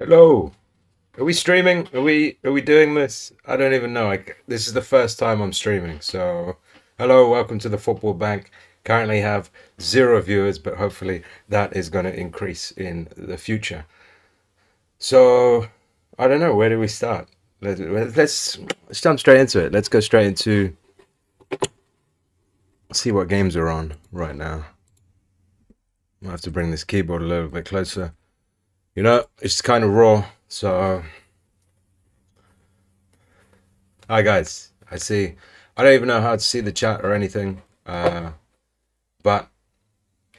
Hello. Are we streaming? Are we doing this? I don't even know. This is the first time I'm streaming. So, hello, welcome to the Football Bank. Currently have 0 viewers, but hopefully that is going to increase in the future. So, I don't know. Where do we start? Let's jump straight into it. Let's go straight into see what games are on right now. I have to bring this keyboard a little bit closer. It's kind of raw. So, hi guys. I see. I don't even know how to see the chat or anything. But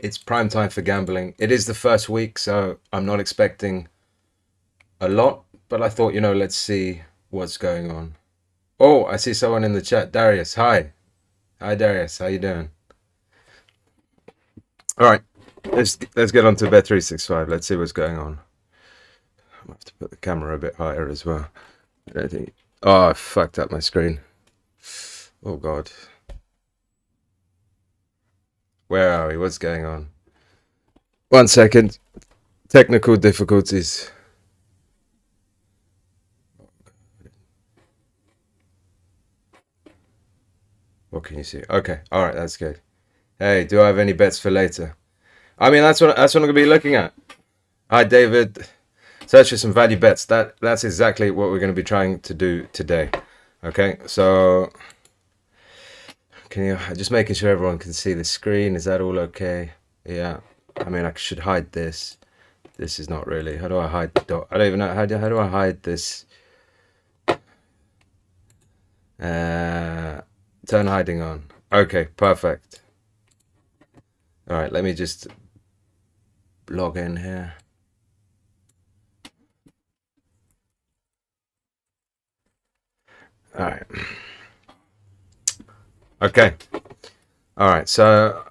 it's prime time for gambling. It is the first week, so I'm not expecting a lot. But I thought, let's see what's going on. Oh, I see someone in the chat. Darius, hi. Hi, Darius. How you doing? All right. Let's get on to Bet365. Let's see what's going on. I have to put the camera a bit higher as well. I don't think. Oh, I fucked up my screen. Oh God. Where are we? What's going on? 1 second. Technical difficulties. What can you see? Okay. All right. That's good. Hey, do I have any bets for later? I mean, that's what I'm gonna be looking at. Hi, David. Search for some value bets. That's exactly what we're gonna be trying to do today. Okay. So, can you just making sure everyone can see the screen? Is that all okay? Yeah. I mean, I should hide this. This is not really. How do I hide the dot? I don't even know how do I hide this. Turn hiding on. Okay, perfect. All right, let me just log in here. All right. Okay. All right. So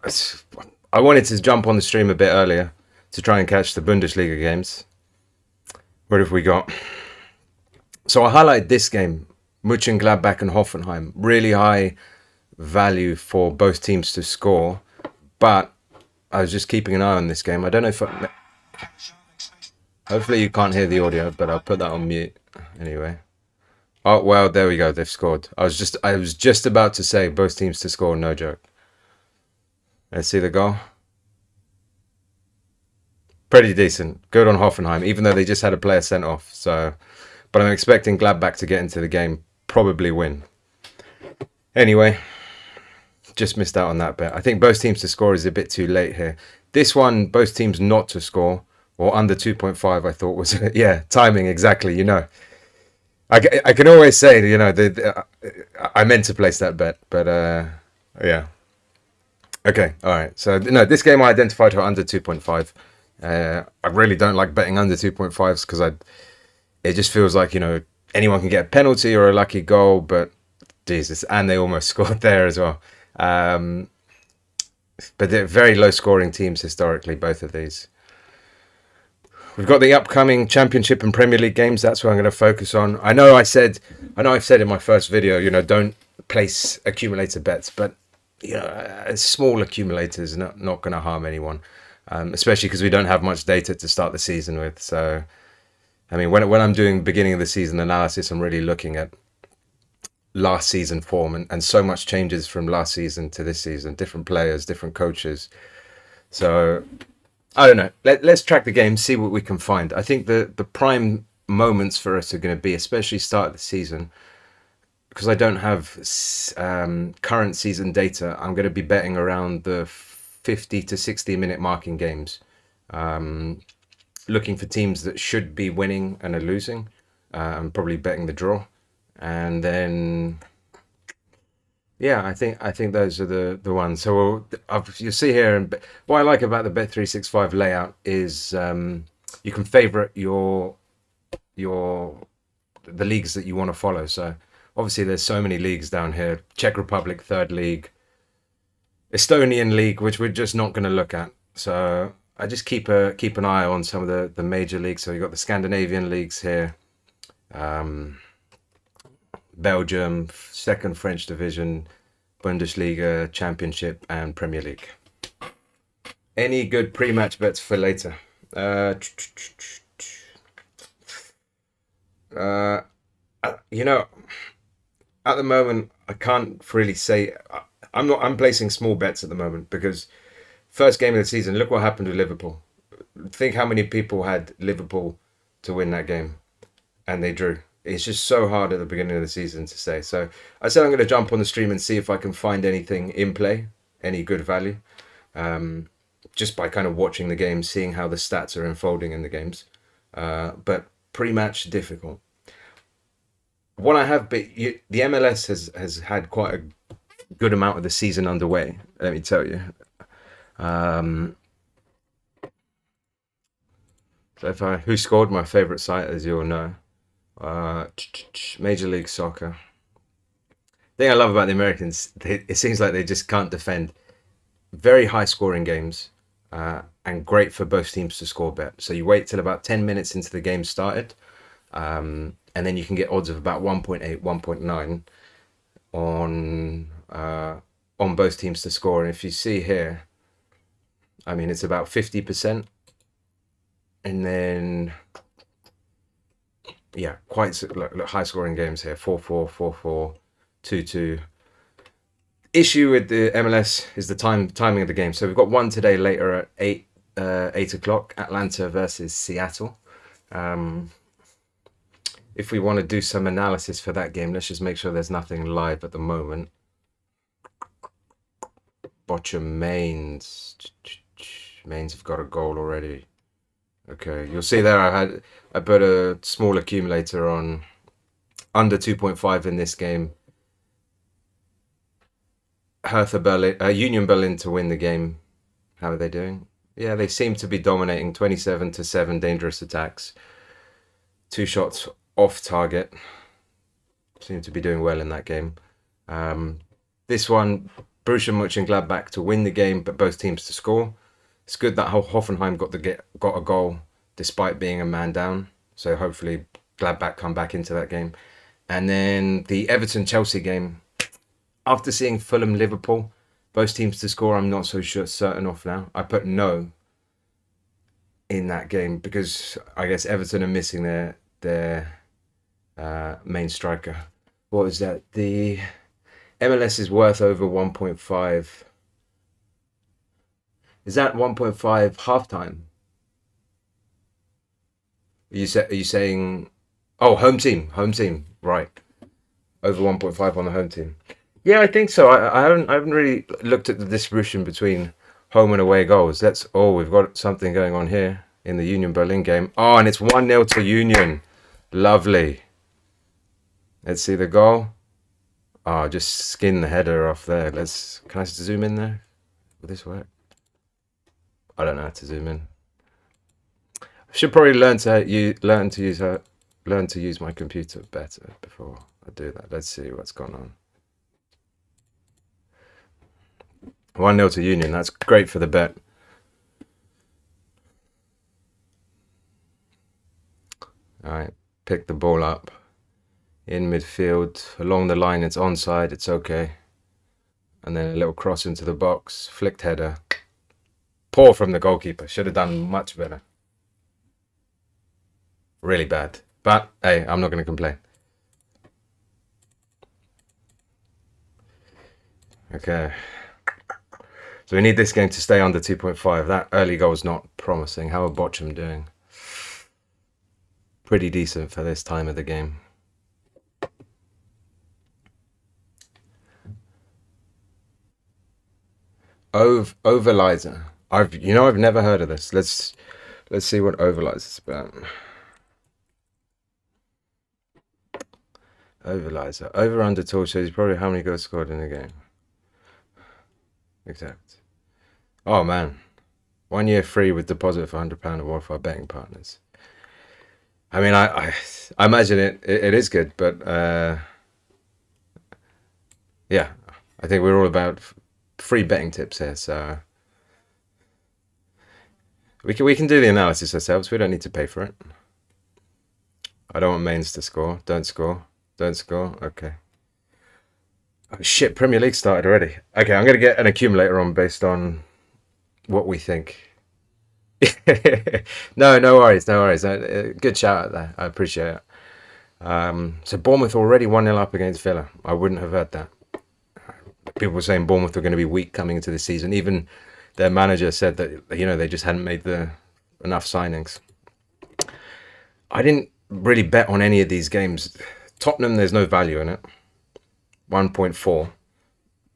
I wanted to jump on the stream a bit earlier to try and catch the Bundesliga games. What have we got? So I highlight this game, Mönchengladbach and Hoffenheim. Really high value for both teams to score, but I was just keeping an eye on this game. I don't know if hopefully you can't hear the audio, but I'll put that on mute anyway. Oh well, there we go. They've scored. I was just about to say both teams to score. No joke. Let's see the goal. Pretty decent. Good on Hoffenheim, even though they just had a player sent off. So, but I'm expecting Gladbach to get into the game, probably win. Anyway, just missed out on that bet. I think both teams to score is a bit too late here. This one, both teams not to score or under 2.5, I thought was yeah, timing exactly. I can always say I meant to place that bet, but yeah. Okay, all right. So no, this game I identified her under 2.5. I really don't like betting under 2.5s because it just feels like anyone can get a penalty or a lucky goal, but Jesus, and they almost scored there as well. But they're very low scoring teams historically, both of these. We've got the upcoming Championship and Premier League games. That's what I'm going to focus on. I know I've said in my first video, don't place accumulator bets, but small accumulators not going to harm anyone, especially because we don't have much data to start the season with. So, I mean, when I'm doing beginning of the season analysis, I'm really looking at last season form, and so much changes from last season to this season. Different players, different coaches. So I don't know. Let's track the game, see what we can find. I think the prime moments for us are going to be, especially start of the season, because I don't have current season data. I'm going to be betting around the 50 to 60-minute marking games, looking for teams that should be winning and are losing. I'm probably betting the draw, and then yeah, I think those are the ones. So you see here, and what I like about the Bet365 layout is you can favorite the leagues that you want to follow. So obviously there's so many leagues down here: Czech Republic third league, Estonian league, which we're just not going to look at. So I just keep an eye on some of the major leagues. So you got the Scandinavian leagues here. Belgium, second French division, Bundesliga, Championship, and Premier League. Any good pre-match bets for later? Uh, you know, at the moment, I can't really say. I'm not. I'm placing small bets at the moment because first game of the season. Look what happened to Liverpool. Think how many people had Liverpool to win that game, and they drew. It's just so hard at the beginning of the season to say. So I said I'm going to jump on the stream and see if I can find anything in play, any good value, just by kind of watching the game, seeing how the stats are unfolding in the games. But pre-match difficult. What I have, but the MLS has had quite a good amount of the season underway. Let me tell you. Um, so if I who scored my favorite site, as you all know, Major League Soccer. The thing I love about the Americans, it seems like they just can't defend. Very high scoring games, and great for both teams to score bet. So you wait till about 10 minutes into the game started, and then you can get odds of about 1.8, 1.9 on both teams to score. And if you see here, I mean, it's about 50%. And then, yeah, quite high scoring games here 4-4, 4-4, 2-2. Issue with the MLS is the timing of the game. So we've got one today later at 8 o'clock, Atlanta versus Seattle. If we want to do some analysis for that game, let's just make sure there's nothing live at the moment. Bochum Mains. Mains have got a goal already. Okay, you'll see there I put a small accumulator on under 2.5 in this game. Hertha Berlin, Union Berlin to win the game. How are they doing? Yeah, they seem to be dominating. 27-7 dangerous attacks. 2 shots off target. Seem to be doing well in that game. This one, Borussia Mönchengladbach to win the game, but both teams to score. It's good that Hoffenheim got a goal despite being a man down. So hopefully Gladbach come back into that game. And then the Everton-Chelsea game. After seeing Fulham-Liverpool, both teams to score, I'm not so certain of now. I put no in that game because I guess Everton are missing their main striker. What was that? The MLS is worth over 1.5. Is that 1.5 halftime? Are you saying? Oh, home team, right? Over 1.5 on the home team. Yeah, I think so. I haven't really looked at the distribution between home and away goals. We've got something going on here in the Union Berlin game. Oh, and it's 1-0 to Union. Lovely. Let's see the goal. Oh, just skin the header off there. Can I zoom in there? Will this work? I don't know how to zoom in. I should probably learn to use my computer better before I do that. Let's see what's going on. 1-0 to Union. That's great for the bet. All right, pick the ball up in midfield. Along the line, it's onside. It's okay. And then a little cross into the box. Flicked header. Poor from the goalkeeper. Should have done much better. Really bad. But, hey, I'm not going to complain. Okay. So we need this game to stay under 2.5. That early goal is not promising. How are Bochum doing? Pretty decent for this time of the game. Overlizer. I've never heard of this. Let's see what Overlizer is about. Overlizer. Over under total shows probably how many goals scored in a game. Exact. Oh man. 1 year free with deposit for £100 award for our betting partners. I mean, I imagine it is good, but yeah, I think we're all about free betting tips here, so we can do the analysis ourselves. We don't need to pay for it. I don't want Mains to score. Don't score. Okay. Oh, shit, Premier League started already. Okay, I'm gonna get an accumulator on based on what we think. No worries. Good shout out there. I appreciate it. So Bournemouth already 1-0 up against Villa. I wouldn't have heard that. People were saying Bournemouth were going to be weak coming into the season. Even their manager said that they just hadn't made enough signings. I didn't really bet on any of these games. Tottenham, there's no value in it. 1.4.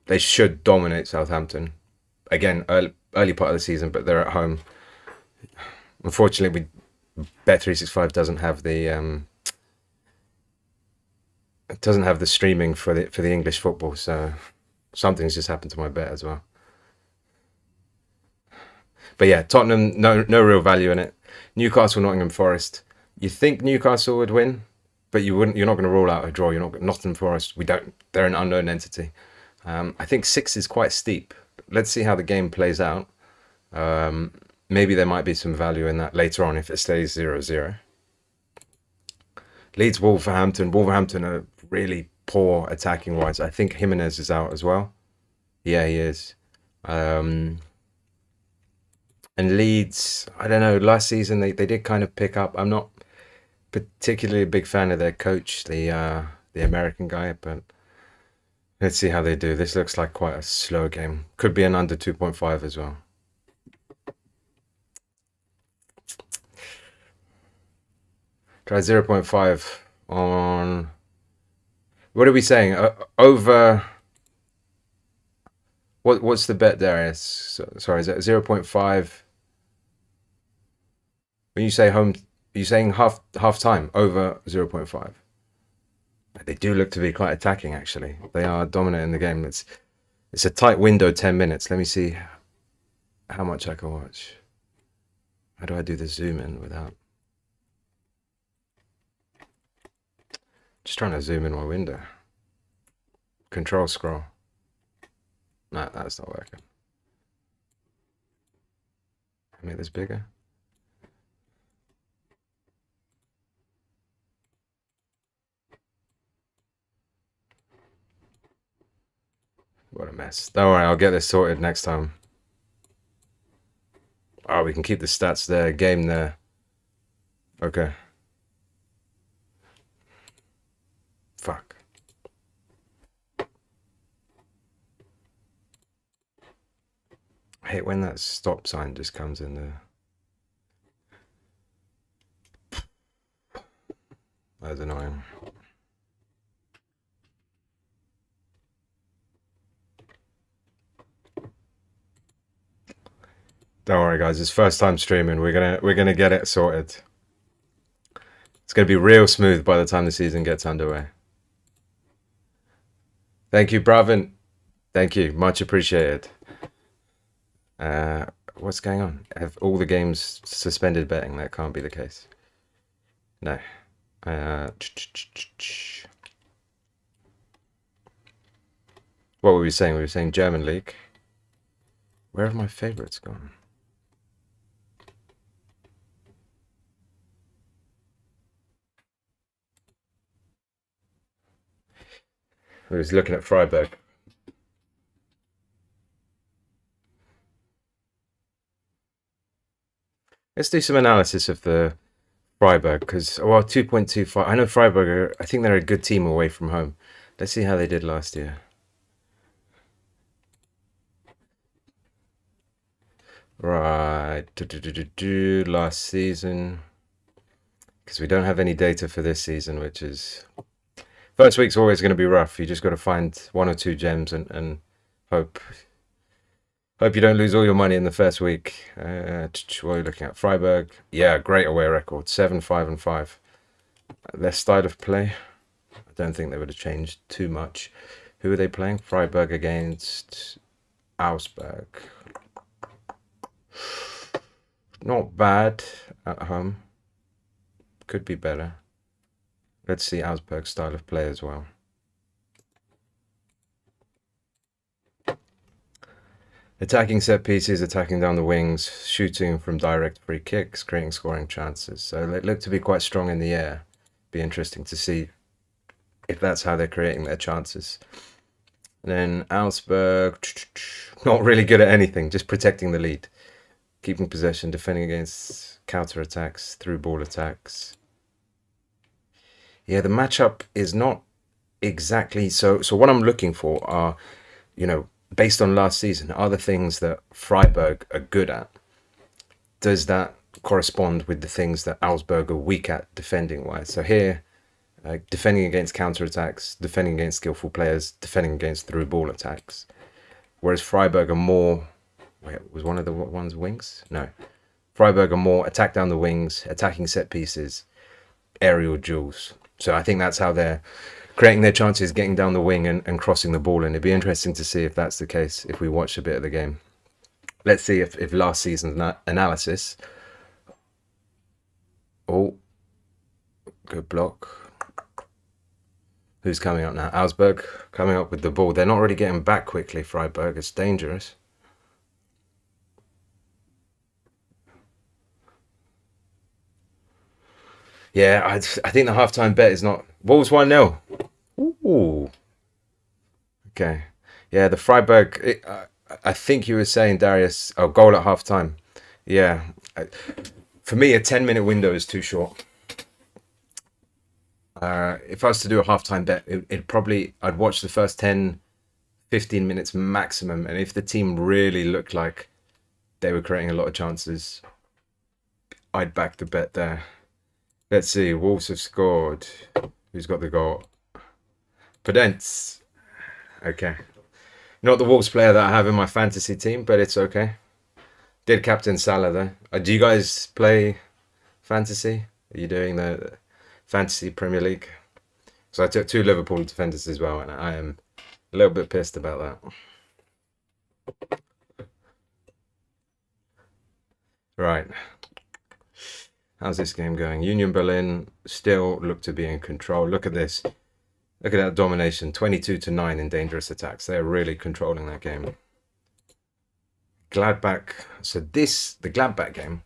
They should dominate Southampton. Again, early part of the season, but they're at home. Unfortunately, Bet365 doesn't have the streaming for the English football, so something's just happened to my bet as well. But yeah, Tottenham, no real value in it. Newcastle, Nottingham Forest. You think Newcastle would win, but you're not going to rule out a draw. You're not Nottingham Forest. They're an unknown entity. I think 6 is quite steep. Let's see how the game plays out. Maybe there might be some value in that later on if it stays 0-0. Leeds Wolverhampton. Wolverhampton are really poor attacking wise. I think Jimenez is out as well. Yeah, he is. And Leeds, I don't know, last season they did kind of pick up. I'm not particularly a big fan of their coach, the American guy, but let's see how they do. This looks like quite a slow game. Could be an under 2.5 as well. Try 0.5 on... What are we saying? Over... What's the bet there? Sorry, is that 0.5? When you say home, are you saying half time over 0.5? They do look to be quite attacking, actually. They are dominating the game. It's a tight window, 10 minutes. Let me see how much I can watch. How do I do the zoom in without... Just trying to zoom in my window. Control scroll. No, that's not working. Make this bigger. What a mess. Don't worry, I'll get this sorted next time. Oh, we can keep the stats there, game there. Okay. Fuck. I hate when that stop sign just comes in there. That's annoying. Don't worry, guys. It's first time streaming. We're gonna get it sorted. It's gonna be real smooth by the time the season gets underway. Thank you, Bravin. Thank you. Much appreciated. What's going on? Have all the games suspended betting? That can't be the case. No. What were we saying? We were saying German league. Where have my favorites gone? I was looking at Freiburg. Let's do some analysis of the Freiburg, because, well, 2.25. I know Freiburg, I think they're a good team away from home. Let's see how they did last year. Right. Last season. Because we don't have any data for this season, which is... First week's always going to be rough. You just got to find 1 or 2 gems and hope you don't lose all your money in the first week. What are you looking at? Freiburg. Yeah, great away record. 7-5-5. Their style of play, I don't think they would have changed too much. Who are they playing? Freiburg against Augsburg. Not bad at home. Could be better. Let's see Augsburg's style of play as well. Attacking set pieces, attacking down the wings, shooting from direct free kicks, creating scoring chances. So they look to be quite strong in the air. Be interesting to see if that's how they're creating their chances. And then Augsburg, not really good at anything, just protecting the lead. Keeping possession, defending against counter attacks, through ball attacks. Yeah, the matchup is not exactly so. So what I'm looking for are, you know, based on last season, are the things that Freiburg are good at. Does that correspond with the things that Augsburg are weak at defending wise? So here, defending against counterattacks, defending against skillful players, defending against through ball attacks. Whereas Freiburg are more. Wait, was one of the ones wings? No. Freiburg are more attack down the wings, attacking set pieces, aerial duels. So I think that's how they're creating their chances, getting down the wing and crossing the ball. And it'd be interesting to see if that's the case if we watch a bit of the game. Let's see if last season's analysis. Oh, good block. Who's coming up now? Augsburg coming up with the ball. They're not really getting back quickly, Freiburg. It's dangerous. Yeah, I think the halftime bet is not. Wolves 1-0. Ooh. Okay. Yeah, the Freiburg. I think you were saying, Darius, oh, goal at halftime. Yeah. For me, a 10-minute window is too short. If I was to do a halftime bet, it'd probably, I'd watch the first 10, 15 minutes maximum. And if the team really looked like they were creating a lot of chances, I'd back the bet there. Let's see. Wolves have scored. Who's got the goal? Podence. Okay. Not the Wolves player that I have in my fantasy team, but it's okay. Did captain Salah though. Do you guys play fantasy? Are you doing the fantasy Premier League? So I took 2 Liverpool defenders as well, and I am a little bit pissed about that. Right. How's this game going? Union Berlin still look to be in control. Look at this. Look at that domination. 22-9 in dangerous attacks. They're really controlling that game. Gladbach. So the Gladbach game,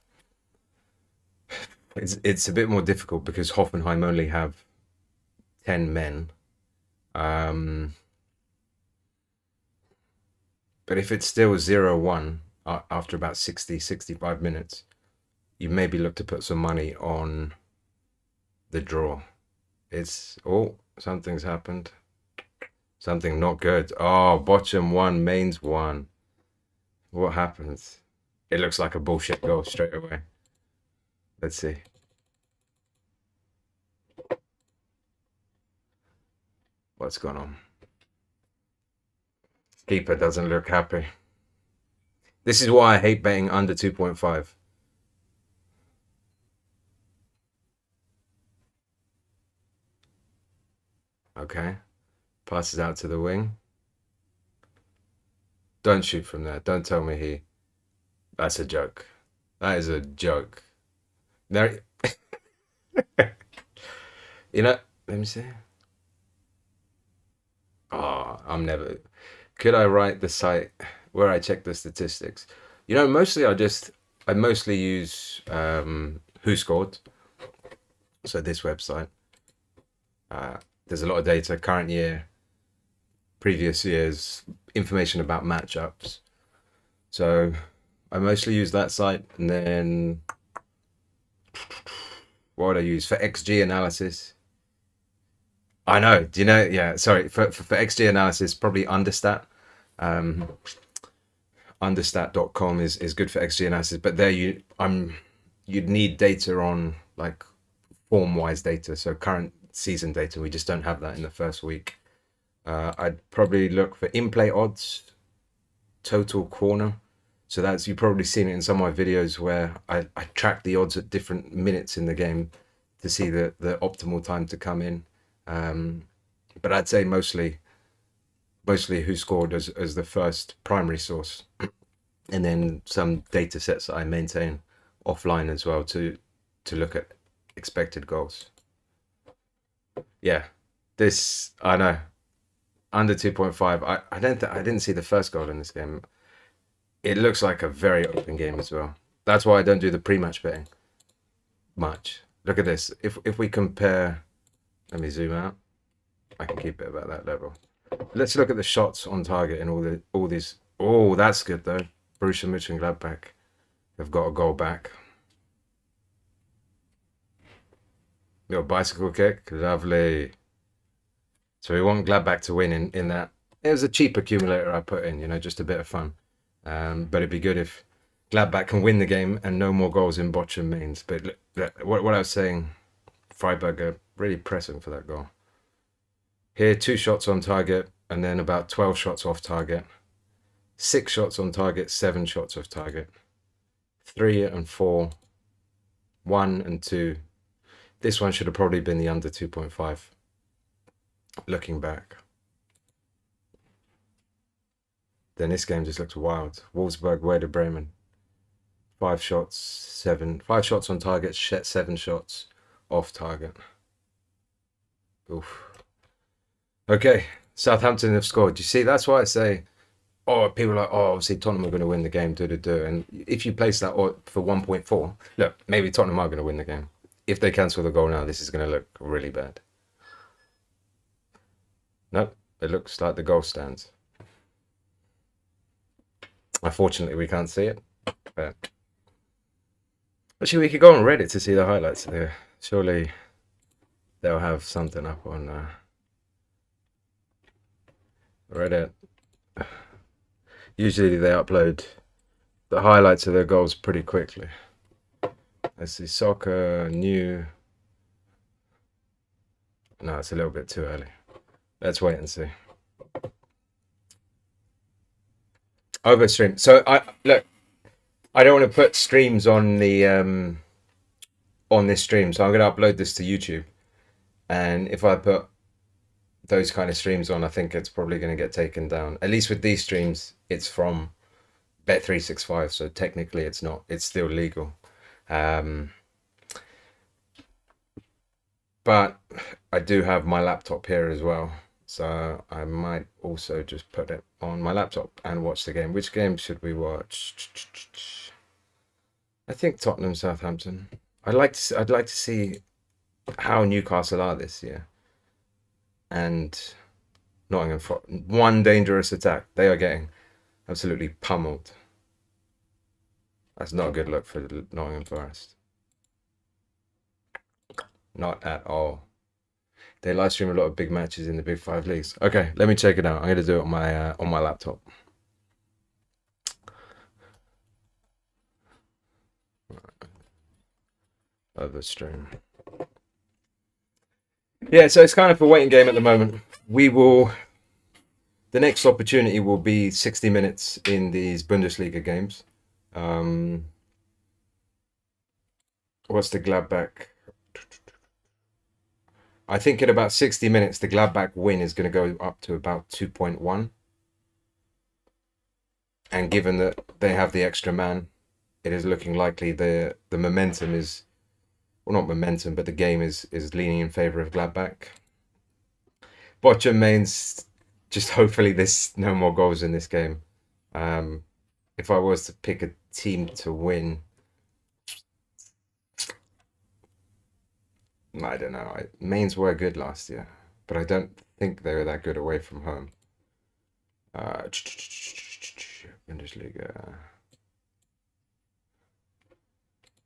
it's a bit more difficult because Hoffenheim only have 10 men. But if it's still 0-1 after about 60, 65 minutes, you maybe look to put some money on the draw. It's, oh, something's happened. Something not good. Oh, Bochum 1, Mainz 1. What happens? It looks like a bullshit goal straight away. Let's see. What's going on? Keeper doesn't look happy. This is why I hate betting under 2.5. Okay. Passes out to the wing. Don't shoot from there. Don't tell me he... That's a joke. That is a joke. There... You know, let me see. Oh, I'm never... Could I write the site where I check the statistics? You know, mostly I mostly use Who Scored. So this website. There's a lot of data, current year, previous years, information about matchups. So I mostly use that site, and then what would I use for XG analysis? I know. Do you know? Yeah. Sorry. For XG analysis, probably Understat. Understat.com is good for XG analysis, but there you'd need data on like form-wise data, so current season data. We just don't have that in the first week. I'd probably look for in-play odds, total corner. So that's, you've probably seen it in some of my videos where I track the odds at different minutes in the game to see the optimal time to come in. But I'd say mostly Who Scored as the first primary source, and then some data sets that I maintain offline as well to look at expected goals. Yeah, this, I know, under 2.5. I didn't see the first goal in this game. It looks like a very open game as well. That's why I don't do the pre-match betting much. Look at this. If we compare, let me zoom out. I can keep it about that level. Let's look at the shots on target and all these. Oh, that's good though. Borussia Mönchengladbach have got a goal back. Your bicycle kick, lovely. So we want Gladbach to win in that. It was a cheap accumulator I put in, just a bit of fun. But it'd be good if Gladbach can win the game and no more goals in Bochum Mainz. But look, what I was saying, Freiburg are really pressing for that goal. Here, 2 shots on target and then about 12 shots off target. 6 shots on target, 7 shots off target. 3 and 4, 1 and 2. This one should have probably been the under 2.5. Looking back. Then this game just looks wild. Wolfsburg, Werder Bremen. 5 shots, 7. 5 shots on target, 7 shots off target. Oof. Okay, Southampton have scored. You see, that's why I say, people are like, obviously Tottenham are going to win the game, And if you place that for 1.4, look, maybe Tottenham are going to win the game. If they cancel the goal now, this is going to look really bad. Nope, it looks like the goal stands. Unfortunately, we can't see it. But actually, we could go on Reddit to see the highlights there. Surely they'll have something up on Reddit. Usually they upload the highlights of their goals pretty quickly. Let's see, soccer, new. No, it's a little bit too early. Let's wait and see. Overstream. So I don't want to put streams on the on this stream, so I'm going to upload this to YouTube. And if I put those kind of streams on, I think it's probably going to get taken down. At least with these streams, it's from Bet365, so technically it's not. It's still legal. But I do have my laptop here as well, so I might also just put it on my laptop and watch the game. Which game should we watch? I think Tottenham Southampton. I'd like to see how Newcastle are this year. And Nottingham Forest, one dangerous attack. They are getting absolutely pummeled. That's not a good look for Nottingham Forest. Not at all. They live stream a lot of big matches in the Big 5 leagues. Okay, let me check it out. I'm going to do it on my laptop. Other stream. Yeah, so it's kind of a waiting game at the moment. The next opportunity will be 60 minutes in these Bundesliga games. What's the Gladbach? I think in about 60 minutes, the Gladbach win is going to go up to about 2.1. And given that they have the extra man, it is looking likely the momentum is, well, not momentum, but the game is leaning in favor of Gladbach. Bochum Mainz, just hopefully there's no more goals in this game. If I was to pick a team to win, I don't know. Mainz were good last year, but I don't think they were that good away from home. Bundesliga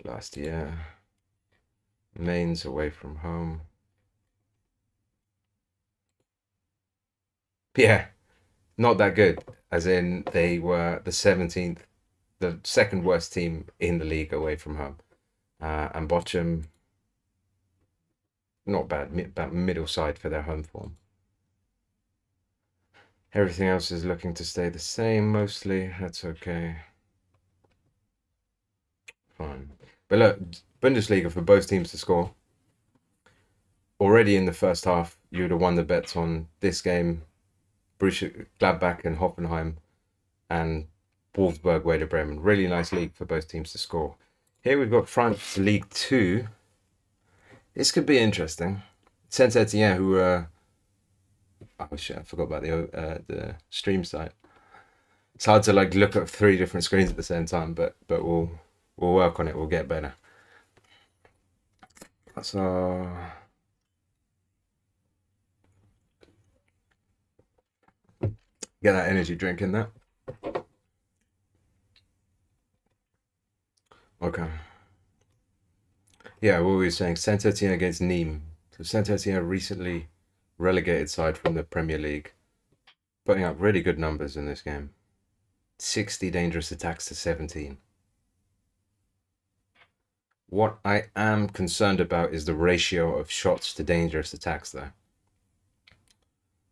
last year. Mainz away from home. Yeah, not that good. As in, they were the 17th, the second worst team in the league away from home. And Bochum, not bad, about middle side for their home form. Everything else is looking to stay the same mostly. That's okay. Fine. But look, Bundesliga for both teams to score. Already in the first half, you would have won the bets on this game, Borussia Gladbach and Hoffenheim, and Wolfsburg, Werder Bremen. Really nice league for both teams to score. Here we've got France League 2. This could be interesting. Saint Etienne, who oh shit, I forgot about the stream site. It's hard to look at 3 different screens at the same time, but we'll work on it. We'll get better. So get that energy drink in there. Okay. Yeah, what we were saying, Saint-Etienne against Nîmes. So Saint-Etienne recently relegated side from the Premier League, putting up really good numbers in this game. 60 dangerous attacks to 17. What I am concerned about is the ratio of shots to dangerous attacks, though.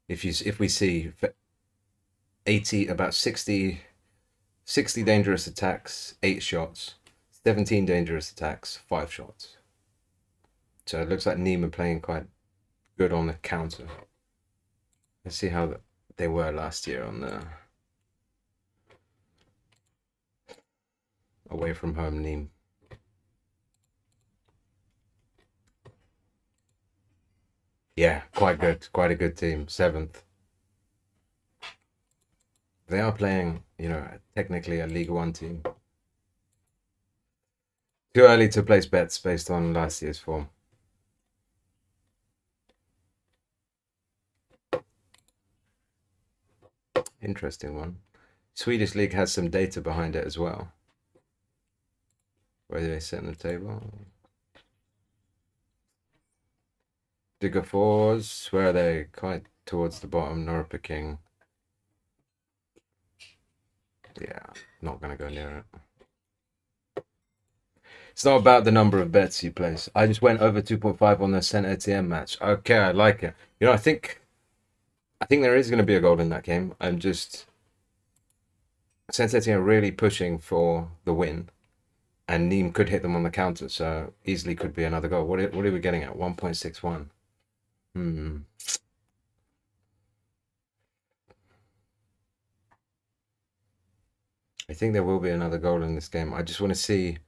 If we see 80 about 60 dangerous attacks, 8 shots, 17 dangerous attacks, 5 shots. So it looks like Nîmes are playing quite good on the counter. Let's see how they were last year on the away from home Nîmes. Yeah, quite good. Quite a good team. 7th. They are playing, technically a League One team. Too early to place bets based on last year's form. Interesting one. Swedish league has some data behind it as well. Where do they sit on the table? Degerfors, where are they? Quite towards the bottom. Norrköping King. Yeah, not going to go near it. It's not about the number of bets you place. I just went over 2.5 on the Saint-Etienne match. Okay, I like it. I think there is going to be a goal in that game. I'm just Saint-Etienne really pushing for the win, and Nîmes could hit them on the counter, so easily could be another goal. What are we getting at? 1.61. I think there will be another goal in this game. I just want to see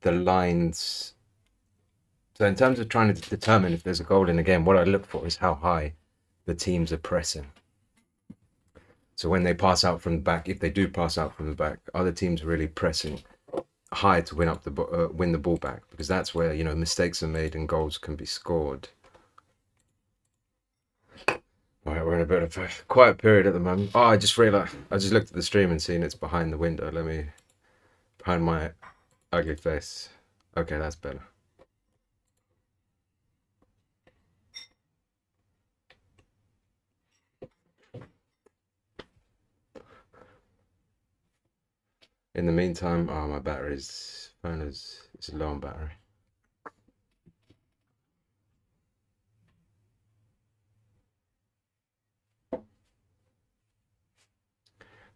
the lines. So in terms of trying to determine if there's a goal in the game, what I look for is how high the teams are pressing. So when they pass out from the back, if they do pass out from the back, are the teams really pressing high to win the ball back? Because that's where mistakes are made and goals can be scored. All right, we're in a bit of a quiet period at the moment. Oh, I just realized I just looked at the stream and seen it's behind the window. Behind my ugly face. Okay, that's better. In the meantime, my phone is low on battery.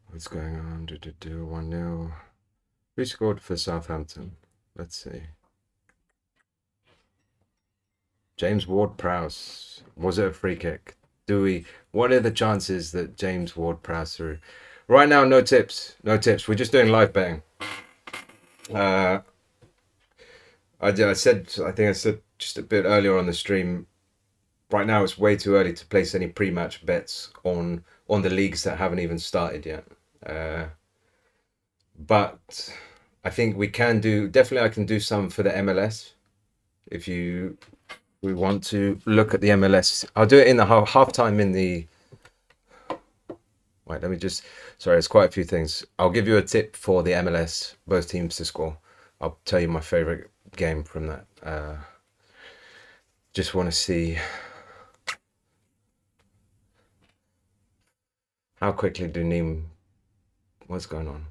What's going on? 1-0. Who scored for Southampton? Let's see. James Ward-Prowse. Was it a free kick? What are the chances that James Ward-Prowse threw? Right now, no tips. No tips. We're just doing live betting. I think I said just a bit earlier on the stream. Right now, it's way too early to place any pre-match bets on the leagues that haven't even started yet. But I think we can do. Definitely, I can do some for the MLS. If we want to look at the MLS, I'll do it in the halftime in the. Wait, let me just. Sorry, it's quite a few things. I'll give you a tip for the MLS, both teams to score. I'll tell you my favorite game from that. Just want to see how quickly do Nîmes. What's going on?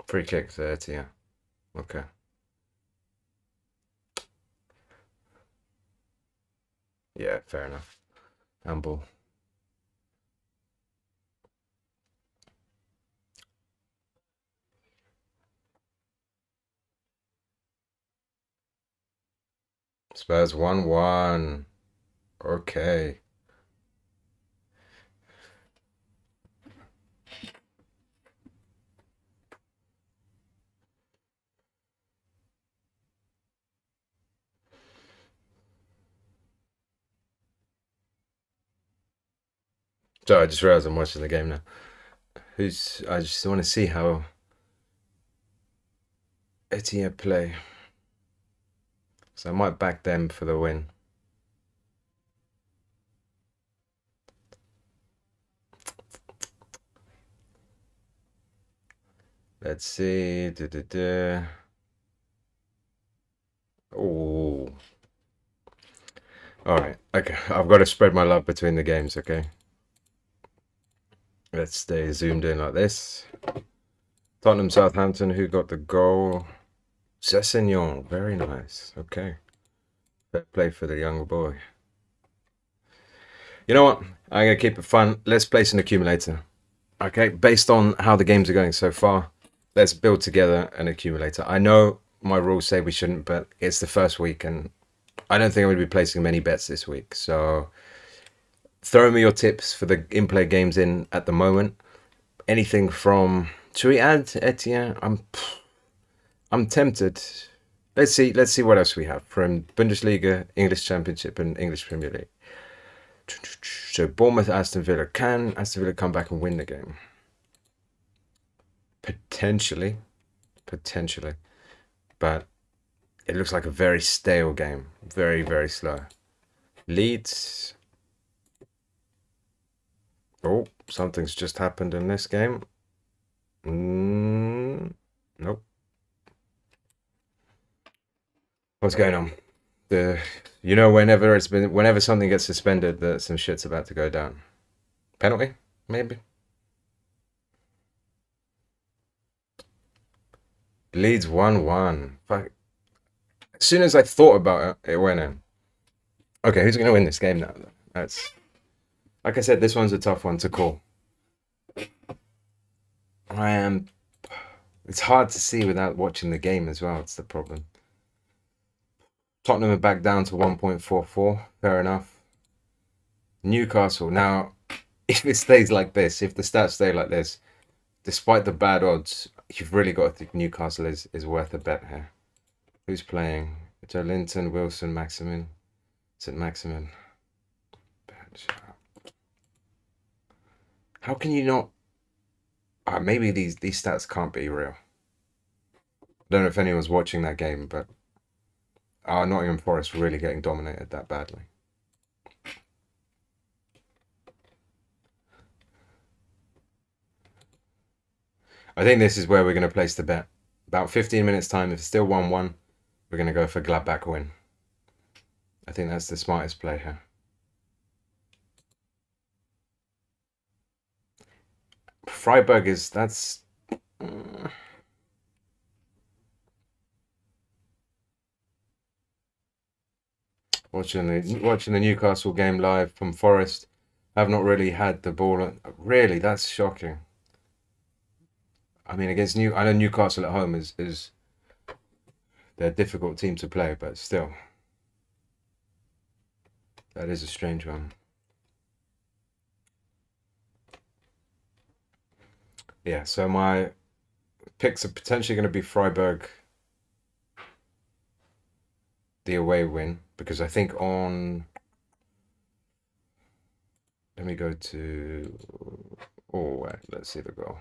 Free kick 30, yeah. Okay. Yeah, fair enough. Handball. Spurs 1-1. Okay. So I just realized I'm watching the game now. I just want to see how Etienne play. So I might back them for the win. Let's see. Oh. All right. Okay. I've got to spread my love between the games. Okay. Let's stay zoomed in like this. Tottenham, Southampton. Who got the goal? Sessegnon. Very nice. Okay. Fair play for the young boy. You know what? I'm going to keep it fun. Let's place an accumulator. Okay. Based on how the games are going so far, let's build together an accumulator. I know my rules say we shouldn't, but it's the first week and I don't think I'm going to be placing many bets this week. So throw me your tips for the in-play games in at the moment. Anything from... Should we add Etienne? I'm tempted. Let's see what else we have from Bundesliga, English Championship, and English Premier League. So Bournemouth, Aston Villa. Can Aston Villa come back and win the game? Potentially. But it looks like a very stale game. Very, very slow. Leeds. Oh, something's just happened in this game. Nope. What's going on? Whenever something gets suspended, that some shit's about to go down. Penalty, maybe. Leeds 1-1. Fuck. As soon as I thought about it, it went in. Okay, who's gonna win this game now? That's, like I said, this one's a tough one to call. It's hard to see without watching the game as well. It's the problem. Tottenham are back down to 1.44. Fair enough. Newcastle. Now, if it stays like this, if the stats stay like this, despite the bad odds, you've really got to think Newcastle is worth a bet here. Who's playing? Joelinton, Wilson, Maximin. St. Maximin. How can you not... maybe these stats can't be real. I don't know if anyone's watching that game, but Nottingham Forest really getting dominated that badly. I think this is where we're going to place the bet. About 15 minutes time, if it's still 1-1, we're going to go for Gladbach win. I think that's the smartest play here. Freiburg is... that's... Watching the Newcastle game live from Forest. I've not really had the ball. Really, that's shocking. I mean, against I know Newcastle at home is they're a difficult team to play, but still, that is a strange one. Yeah, so my picks are potentially going to be Freiburg, the away win, because I think on... Let me go to... Oh, wait, let's see the goal.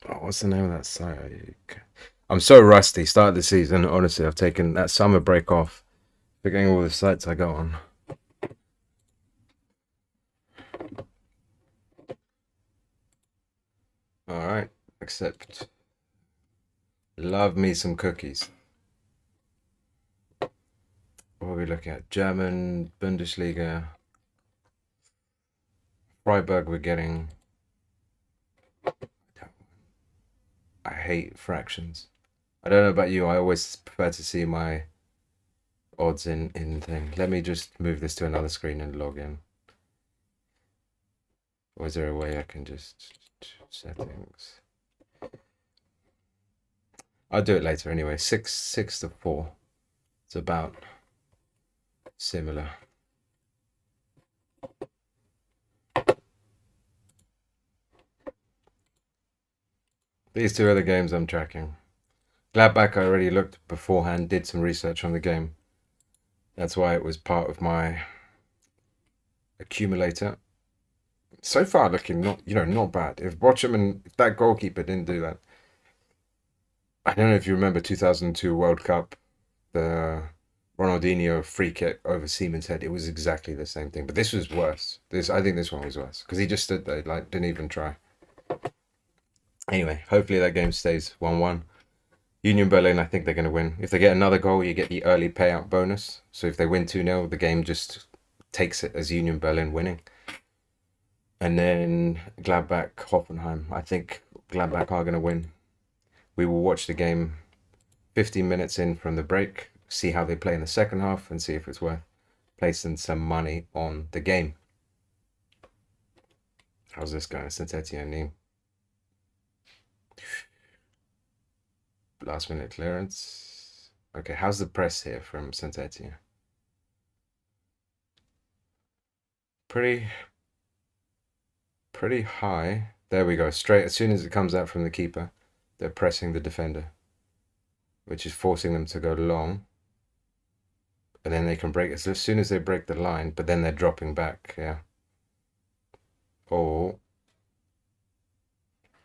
Oh, what's the name of that site? I'm so rusty. Start of the season, honestly, I've taken that summer break off, forgetting all the sites I go on. All right, accept. Love me some cookies. What are we looking at? German Bundesliga. Freiburg we're getting. I hate fractions. I don't know about you, I always prefer to see my odds in thing. Let me just move this to another screen and log in. Or is there a way I can just... settings? I'll do it later anyway. 6 to 4. It's about similar. These two other games I'm tracking. Gladbach I already looked beforehand, did some research on the game. That's why it was part of my accumulator. So far looking not bad. If Watcham and if that goalkeeper didn't do that, I don't know if you remember 2002 World Cup, the Ronaldinho free kick over Siemens head. It was exactly the same thing, but this was worse. I think this one was worse because he just stood there, like didn't even try. Anyway, hopefully that game stays 1-1. Union Berlin, I think they're going to win. If they get another goal, you get the early payout bonus. So if they win 2-0, the game just takes it as Union Berlin winning. And then Gladbach, Hoffenheim. I think Gladbach are going to win. We will watch the game 15 minutes in from the break, see how they play in the second half, and see if it's worth placing some money on the game. How's this going? Saint-Etienne Nîmes. Last minute clearance. Okay, how's the press here from Saint-Etienne? Pretty high. There we go. Straight as soon as it comes out from the keeper, they're pressing the defender, which is forcing them to go long. And then they can break it. So as soon as they break the line, but then they're dropping back. Yeah. Oh.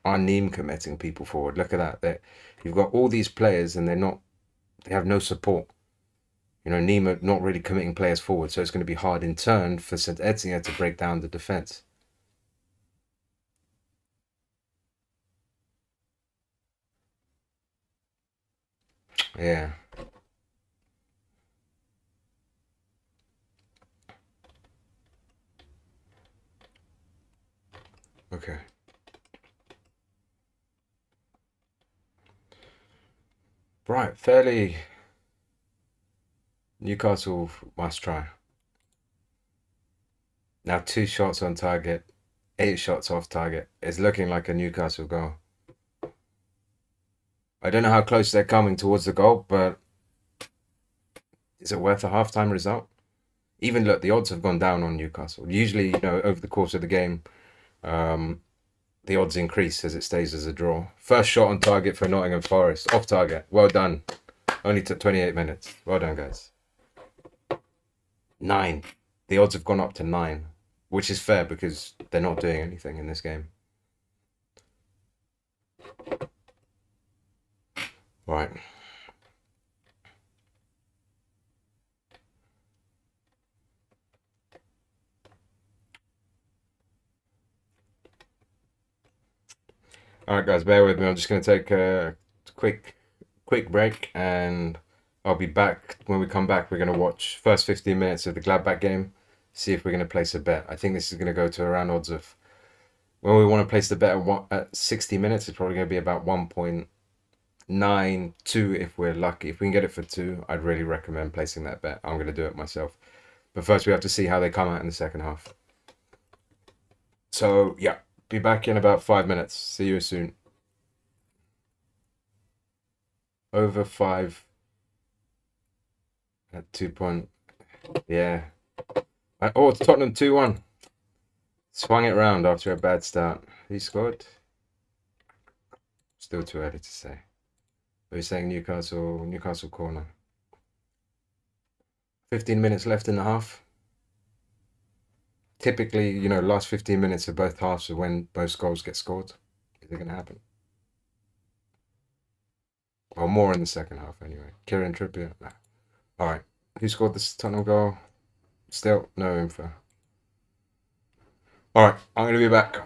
Are Nîmes committing people forward? Look at that. You've got all these players and they have no support. You know, Nîmes are not really committing players forward, so it's going to be hard in turn for Saint Etienne to break down the defense. Yeah. Okay. Right. Fairly. Newcastle must try. Now 2 shots on target, 8 shots off target. It's looking like a Newcastle goal. I don't know how close they're coming towards the goal, but is it worth a halftime result? Even look, the odds have gone down on Newcastle. Usually, you know, over the course of the game, um, the odds increase as it stays as a draw. First shot on target for Nottingham Forest, off target. Well done. Only took 28 minutes. Well done, guys. 9. The odds have gone up to 9, which is fair because they're not doing anything in this game. Right. All right, guys, bear with me. I'm just going to take a quick break, and I'll be back. When we come back, we're going to watch first 15 minutes of the Gladbach game, see if we're going to place a bet. I think this is going to go to around odds of, when we want to place the bet at 60 minutes, it's probably going to be about 1.92 if we're lucky. If we can get it for 2, I'd really recommend placing that bet. I'm going to do it myself. But first, we have to see how they come out in the second half. So, yeah, be back in about 5 minutes. See you soon. Over 5 at 2 point. Yeah. Oh, it's Tottenham 2-1. Swung it round after a bad start. He scored? Still too early to say. We're saying Newcastle corner. 15 minutes left in the half. Typically, you know, last 15 minutes of both halves are when most goals get scored. Is it going to happen? Well, more in the second half anyway. Kieran Trippier? Nah. All right. Who scored this tunnel goal? Still no info. All right. I'm going to be back.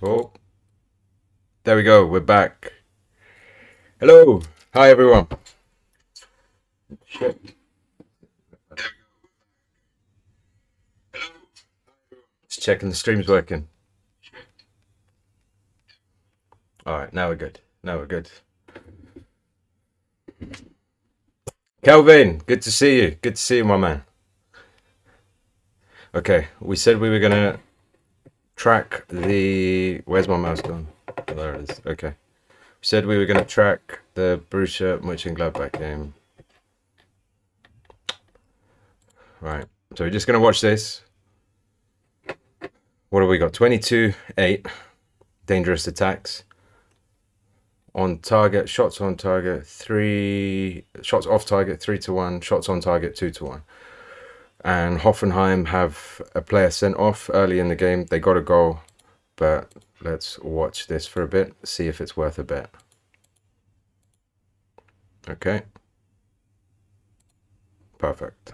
Oh, there we go. We're back. Hello. Hi, everyone. Shit. Just checking the stream's working. All right, now we're good. Now we're good. Kelvin, good to see you. Good to see you, my man. Okay, we said we were gonna track the. Where's my mouse gone? Oh, there it is. Okay. We said we were gonna track the Borussia Mönchengladbach game. Right. So we're just gonna watch this. What have we got? 22-8. Dangerous attacks. On target, shots on target, 3 shots off target, 3-1, shots on target, 2-1. And Hoffenheim have a player sent off early in the game. They got a goal, but let's watch this for a bit, see if it's worth a bet. Okay. Perfect.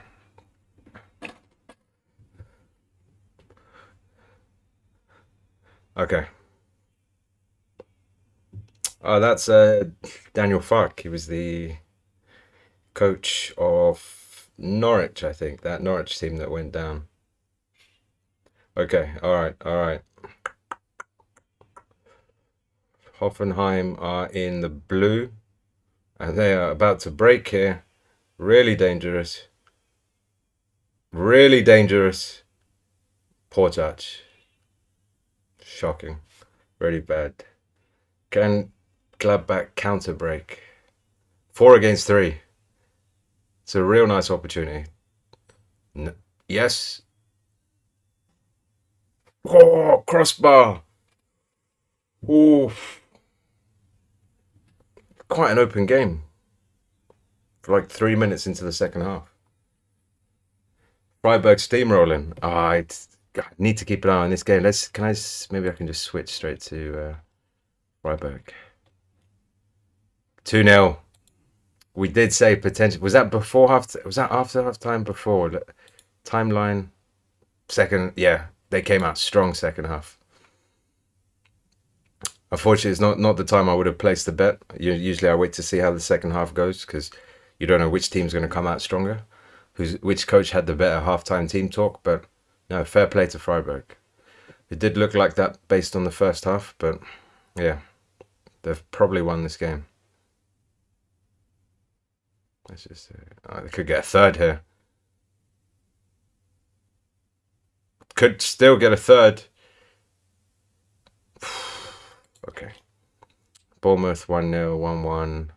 Okay. Oh, that's Daniel Fark. He was the coach of Norwich, I think. That Norwich team that went down. Okay, all right, all right. Hoffenheim are in the blue, and they are about to break here. Really dangerous. Really dangerous. Poor touch. Shocking. Really bad. Can Gladbach counter break? 4 against 3. It's a real nice opportunity. Yes. Oh, crossbar. Oh, quite an open game for like 3 minutes into the second half. Freiburg steamrolling. I need to keep an eye on this game. Maybe I can just switch straight to Freiburg. 2-0. We did say potential. Was that before half? Was that after half time? Before timeline? Second, yeah, they came out strong second half. Unfortunately, it's not the time I would have placed the bet. Usually, I wait to see how the second half goes because you don't know which team's going to come out stronger, which coach had the better halftime team talk. But no, fair play to Freiburg. It did look like that based on the first half, but yeah, they've probably won this game. Let's just they could get a third here. Could still get a third. Okay. Bournemouth 1-0, 1-1,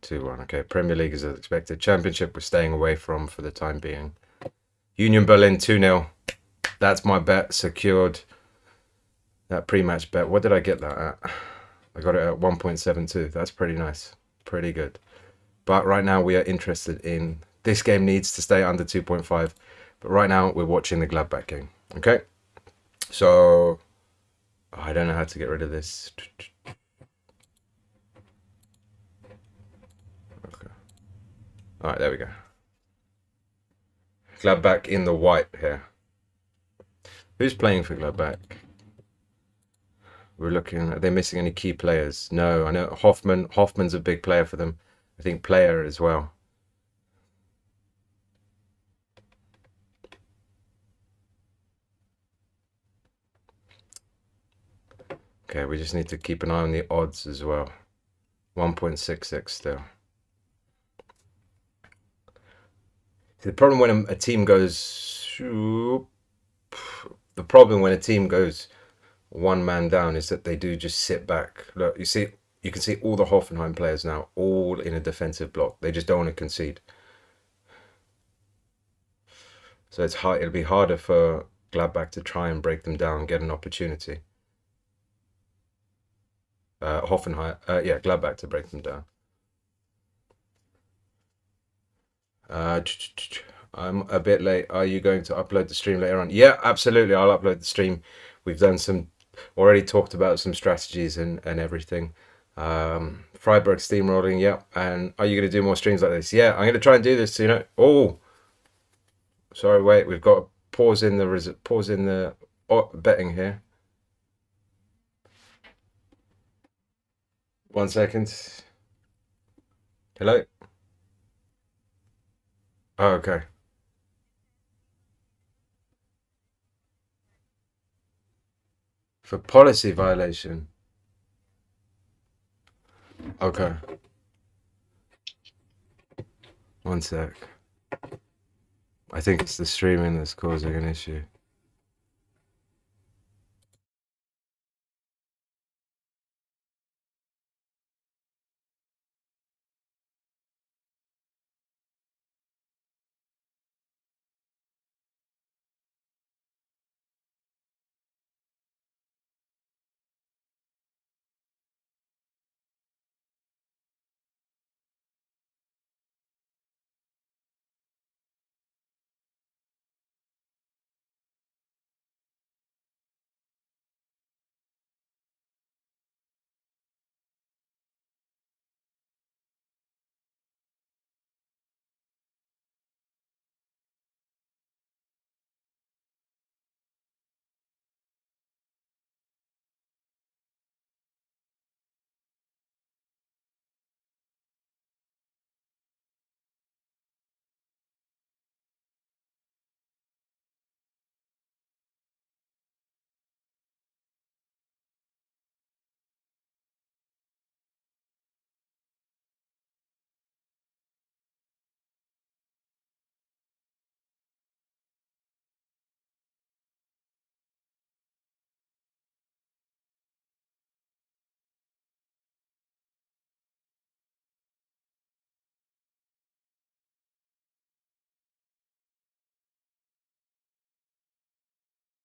2-1. Okay, Premier League is as expected. Championship we're staying away from for the time being. Union Berlin 2-0. That's my bet secured. That pre-match bet. What did I get that at? I got it at 1.72. That's pretty nice. Pretty good. But right now we are interested in... This game needs to stay under 2.5. But right now we're watching the Gladbach game. Okay? So... I don't know how to get rid of this. Okay. All right, there we go. Gladbach in the white here. Who's playing for Gladbach? We're looking. Are they missing any key players? No, I know Hoffman. Hoffman's a big player for them. I think Player as well. Okay, we just need to keep an eye on the odds as well. 1.66 still. The problem when a team goes... The problem when a team goes one man down is that they do just sit back. Look, you can see all the Hoffenheim players now, all in a defensive block. They just don't want to concede. So it's hard. It'll be harder for Gladbach to try and break them down, get an opportunity. Hoffenheim, yeah, Gladbach to break them down. I'm a bit late. Are you going to upload the stream later on? Yeah, absolutely. I'll upload the stream. We've done already talked about some strategies and everything. Freiburg steamrolling, yeah. And are you going to do more streams like this? Yeah, I'm going to try and do this. Oh, sorry. Wait, we've got to pause in the betting here. 1 second. Hello? Oh, okay. For policy violation. Okay. 1 sec. I think it's the streaming that's causing an issue.